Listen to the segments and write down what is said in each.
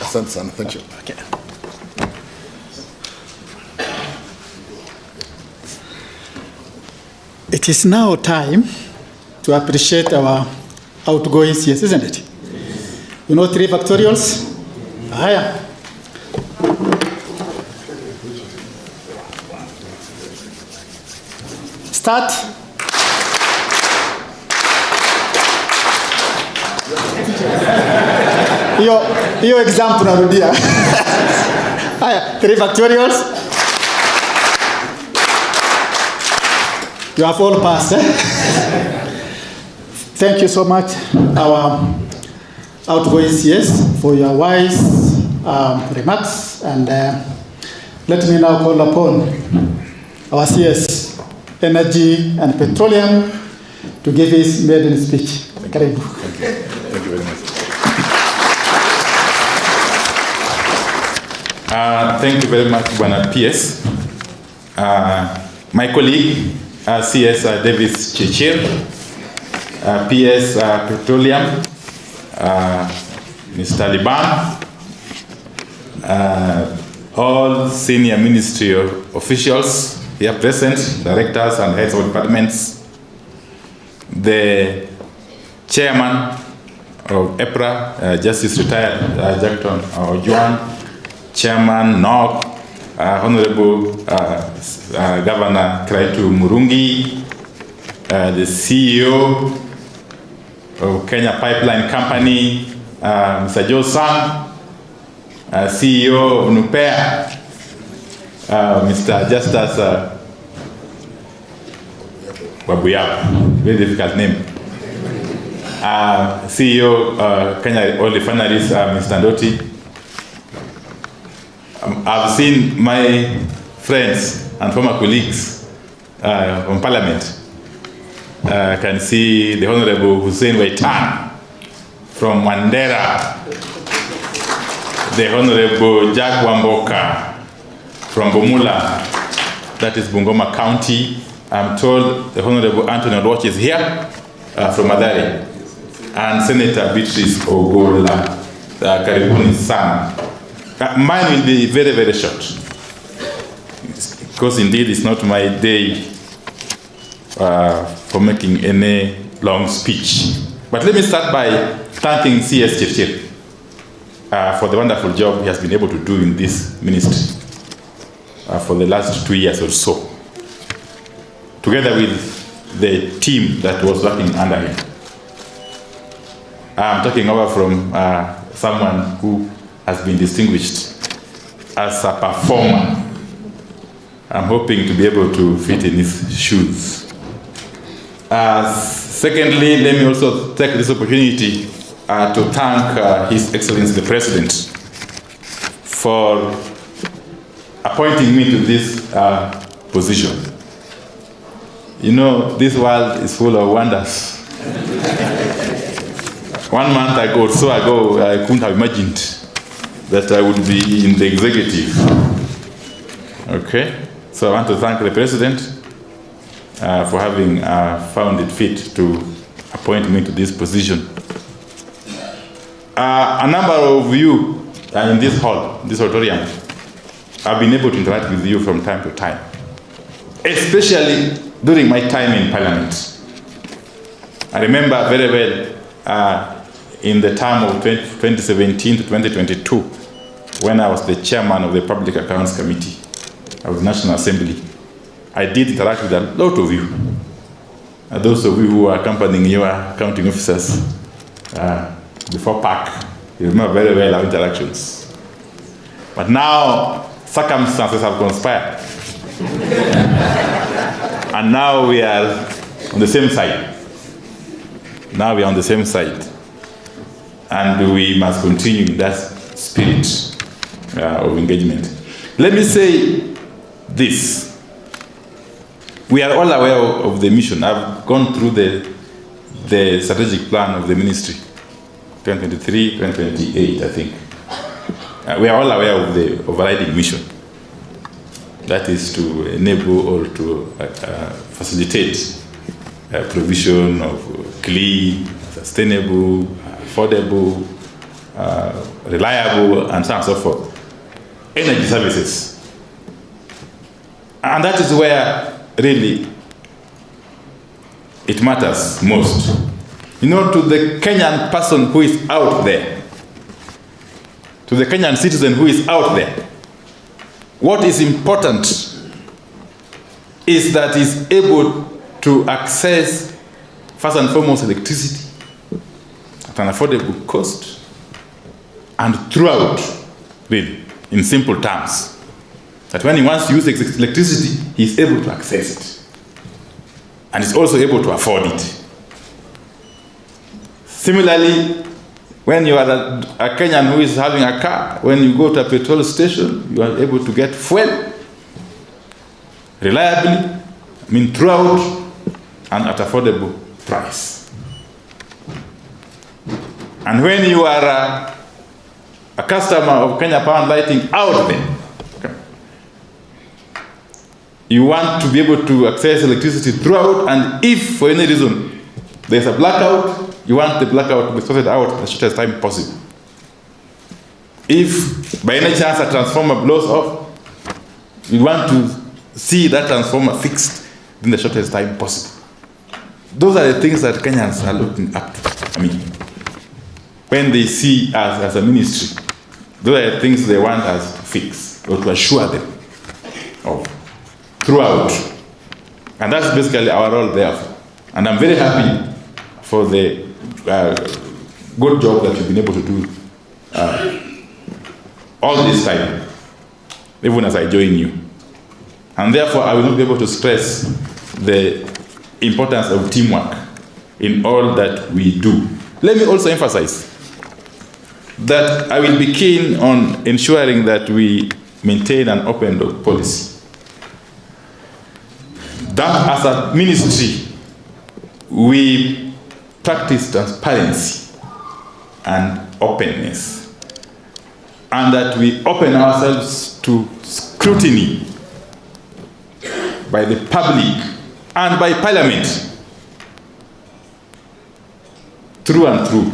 Asante sana. Thank you. Okay. It is now time to appreciate our outgoing CS, isn't it? You know 3 factorials? Haya. Start. Hiyo exam tunarudia. Haya, 3 factorials. You have all passed. Thank you so much, our outgoing CS, for your wise remarks. And let me now call upon our CS, Energy and Petroleum, to give his maiden speech. Thank you. Thank you very much. Thank you very much, Bwana PS. My colleague, CS Davis Chirchir, PS Petroleum, Mr. Liban, all senior ministry officials here present, directors and heads of departments, the chairman of EPRA, Justice Retired Jackton Ojuan, Chairman NOC, Honorable Governor Kraitu Murungi, the CEO of Kenya Pipeline Company, Mr. Joe Sang, CEO of Nupea, Mr. Justus Wabuyab, very difficult name, CEO Kenya Oil Refineries, Mr. Ndoti. I've seen my friends and former colleagues from Parliament. I can see the Honorable Hussein Waitan from Mandera, the Honorable Jack Wamboka from Bomula, that is Bungoma County. I'm told the Honorable Anthony Roch is here from Madari, and Senator Beatrice Ogola, Karibuni Sana. Mine will be very, very short, because indeed it's not my day for making any long speech. But let me start by thanking CS Chirchir for the wonderful job he has been able to do in this ministry for the last 2 years or so, together with the team that was working under him. I'm talking over from someone who has been distinguished as a performer. I'm hoping to be able to fit in his shoes. Secondly, let me also take this opportunity to thank His Excellency the President for appointing me to this position. You know, this world is full of wonders. 1 month ago or so ago, I couldn't have imagined that I would be in the executive. Okay, so I want to thank the President for having found it fit to appoint me to this position. A number of you in this hall, this auditorium, I've been able to interact with you from time to time, especially during my time in Parliament. I remember very well in the term of 2017 to 2022, when I was the chairman of the Public Accounts Committee of the National Assembly. I did interact with a lot of you. Those of you who are accompanying your accounting officers before PAC, you remember very well our interactions. But now, circumstances have conspired. And now we are on the same side. Now we are on the same side. And we must continue in that spirit of engagement. Let me say this. We are all aware of the mission. I've gone through the strategic plan of the ministry, 2023, 2028, I think. We are all aware of the overriding mission. That is to enable or to facilitate provision of clean, sustainable, affordable, reliable, and so on and so forth. Energy services. And that is where really it matters most. You know, to the Kenyan person who is out there, to the Kenyan citizen who is out there, what is important is that he's able to access, first and foremost, electricity at an affordable cost, and throughout, really, in simple terms, that when he wants to use electricity, he's able to access it, and he's also able to afford it. Similarly, when you are a Kenyan who is having a car, when you go to a petrol station, you are able to get fuel reliably, throughout, and at affordable price. And when you are a customer of Kenya Power and Lighting out there, okay, you want to be able to access electricity throughout, and if for any reason there's a blackout, you want the blackout to be sorted out as short time possible. If by any chance a transformer blows off, you want to see that transformer fixed in the shortest time possible. Those are the things that Kenyans are looking up to. When they see us as a ministry, those are the things they want us to fix or to assure them of throughout. And that's basically our role there. And I'm very happy for the good job that you've been able to do all this time, even as I join you. And therefore, I will not be able to stress the importance of teamwork in all that we do. Let me also emphasize that I will be keen on ensuring that we maintain an open door policy. That as a ministry, we practice transparency and openness, and that we open ourselves to scrutiny by the public and by Parliament, through and through.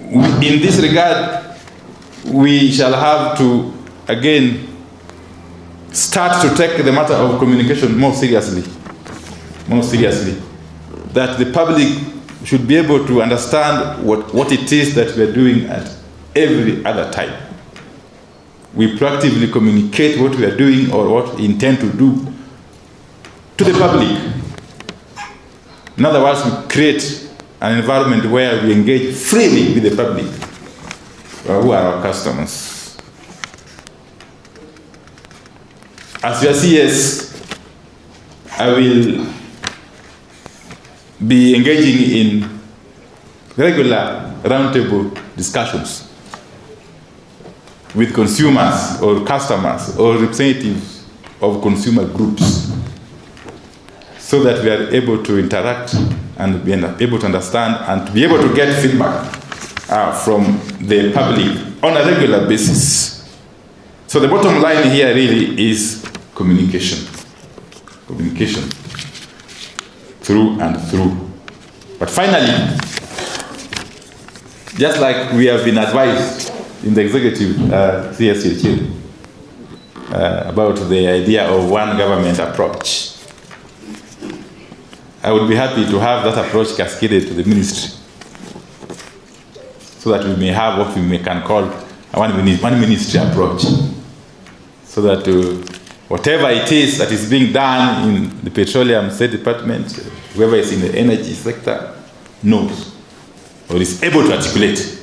In this regard, we shall have to, again, start to take the matter of communication more seriously. That the public should be able to understand what it is that we are doing at every other time. We proactively communicate what we are doing or what we intend to do to the public. In other words, we create an environment where we engage freely with the public, who are our customers. As your CS, I will be engaging in regular roundtable discussions with consumers or customers or representatives of consumer groups, so that we are able to interact and be able to understand and to be able to get feedback from the public on a regular basis. So the bottom line here really is communication. Communication through and through. But finally, just like we have been advised in the executive CS Chirchir about the idea of one government approach, I would be happy to have that approach cascaded to the ministry, so that we may have what we can call a one ministry approach, so that whatever it is that is being done in the Petroleum State Department, whoever is in the energy sector knows or is able to articulate.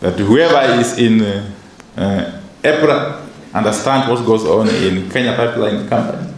That whoever is in EPRA understands what goes on in Kenya Pipeline Company.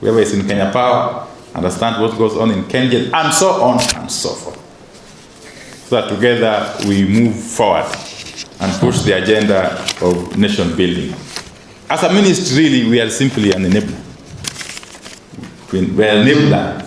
Whoever is in Kenya Power understands what goes on in Kenya, and so on and so forth. So that together we move forward and push the agenda of nation building. As a ministry, really, we are simply an enabler. We are an enabler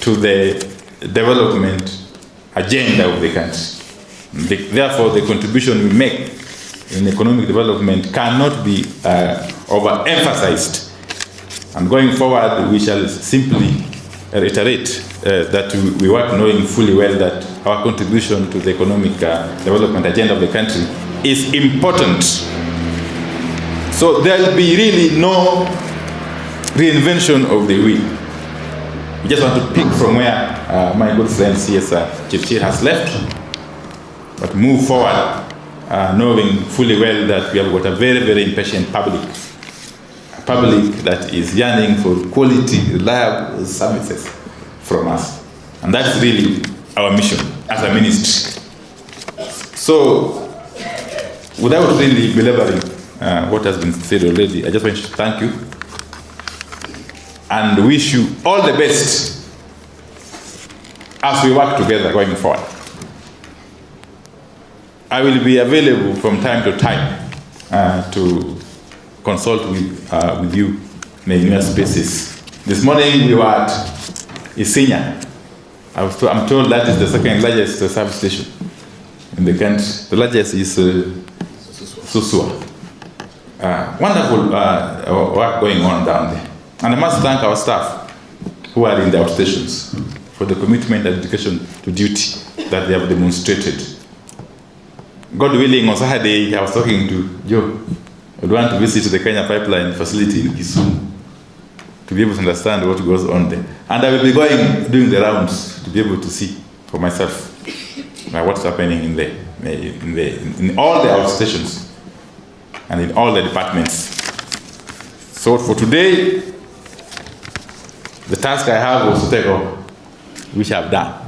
to the development agenda of the country. Therefore, the contribution we make in economic development cannot be overemphasized. And going forward, we shall simply reiterate that we work knowing fully well that our contribution to the economic development agenda of the country is important. So there will be really no reinvention of the wheel. We just want to pick from where my good friend CS Chirchir has left, but move forward knowing fully well that we have got a very, very impatient public. A public that is yearning for quality, reliable services from us. And that's really our mission as a ministry. So, without really belaboring what has been said already, I just want to thank you and wish you all the best as we work together going forward. I will be available from time to time to consult with you in your spaces. This morning we were at Isinya. I'm told that is the second largest substation in the country. The largest is Susua. Wonderful work going on down there. And I must thank our staff who are in the outstations for the commitment and dedication to duty that they have demonstrated. God willing, on Saturday, I was talking to Joe. I would want to visit the Kenya pipeline facility in Kisumu to be able to understand what goes on there. And I will be doing the rounds to be able to see for myself what's happening in all the outstations and in all the departments. So for today, the task I have was to take over, which I've done.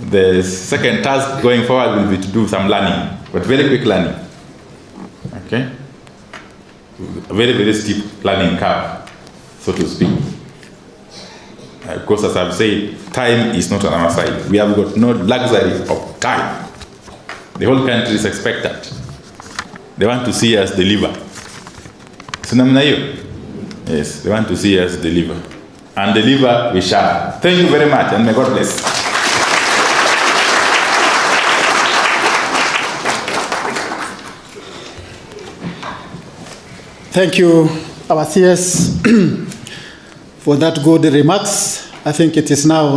The second task going forward will be to do some learning, but very quick learning. Okay? A very, very steep learning curve, so to speak. Of course, as I've said, time is not on our side. We have got no luxury of time. The whole country is expectant. They want to see us deliver. Yes, they want to see us deliver. And deliver we shall. Thank you very much, and may God bless. Thank you, our CS, for that good remarks. I think it is now